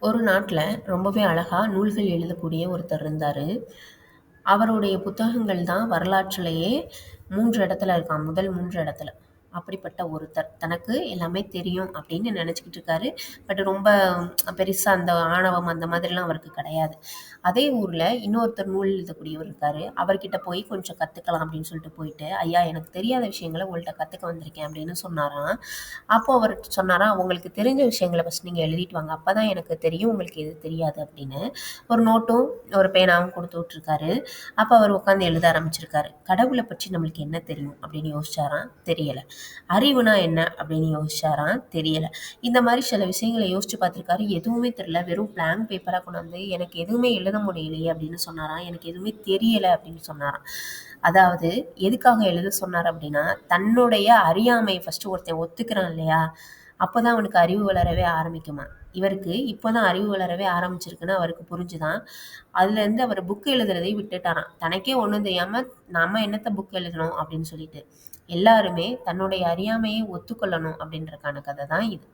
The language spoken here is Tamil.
ஒரு நாட்ல ரொம்பவே அழகா நூல்கள் எழுதக்கூடிய ஒருத்தர் இருந்தாரு. அவருடைய புத்தகங்கள் தான் வரலாற்றிலேயே 3 இடத்துல இருக்காம். முதல் 3 இடத்துல. அப்படிப்பட்ட ஒருத்தர். தனக்கு எல்லாமே தெரியும் அப்படின்னு நெனச்சுக்கிட்டு இருக்காரு. பட் ரொம்ப பெருசா அந்த ஆணவம் அந்த மாதிரிலாம் அவருக்கு கிடையாது. அதே ஊர்ல இன்னொருத்தர் நூல் எழுதக்கூடியவர் இருக்காரு. அவர்கிட்ட போய் கொஞ்சம் கத்துக்கலாம் அப்படின்னு சொல்லிட்டு போயிட்டு, "ஐயா எனக்கு தெரியாத விஷயங்கள உங்கள்ட்ட கத்துக்க வந்திருக்கேன்" அப்படின்னு சொன்னாராம். அப்போ அவர் சொன்னாராம், "உங்களுக்கு தெரிஞ்ச விஷயங்கள ஃபர்ஸ்ட் நீங்க எழுதிட்டு வாங்க. அப்பதான் எனக்கு தெரியும் உங்களுக்கு எது தெரியாது" அப்படின்னு. ஒரு நோட்டும், ஒரு பேனாவும் குடுத்து விட்டுருக்காரு. அப்ப அவர் உட்காந்து எழுத ஆரம்பிச்சிருக்காரு. கடவுள பற்றி நம்மளுக்கு என்ன தெரியும்? அப்படின்னு யோசிச்சாராம். தெரியல. அறிவுனா என்ன? அப்படின்னு யோசிச்சாராம். தெரியல. இந்த மாரி சில விஷயங்கள யோசிச்சு பார்த்துருக்காரு. எதுவுமே தெரியல. வெறும் பிளாங்க் பேப்பரா கொண்டாந்து, "எனக்கு எதுவுமே எழுத முடியலையே" அப்படின்னு சொன்னாராம். "எனக்கு எதுவுமே தெரியல" அப்படின்னு சொன்னாராம். அதாவது எதுக்காக எழுத சொன்னாரு அப்படின்னா, தன்னுடைய அறியாமைய ஃபர்ஸ்ட்டு ஒருத்தன் ஒத்துக்கிறான் இல்லையா? அப்பதான் அவனுக்கு அறிவு வளரவே ஆரம்பிக்குமாம். இவருக்கு இப்பதான் அறிவு வளரவே ஆரம்பிச்சிருக்குன்னு அவருக்கு புரிஞ்சுதாம். அதுலேருந்து அவர் புக் எழுதுறதை விட்டுட்டாராம். தனக்கே ஒண்ணும் தெரியாம, "நம்ம என்னத்த புக் எழுதணும்" அப்படின்னு சொல்லிட்டு. எல்லாருமே தன்னுடைய அறியாமையை ஒத்துக்கொள்ளணும் அப்படின்றதுக்கான கதை தான் இது.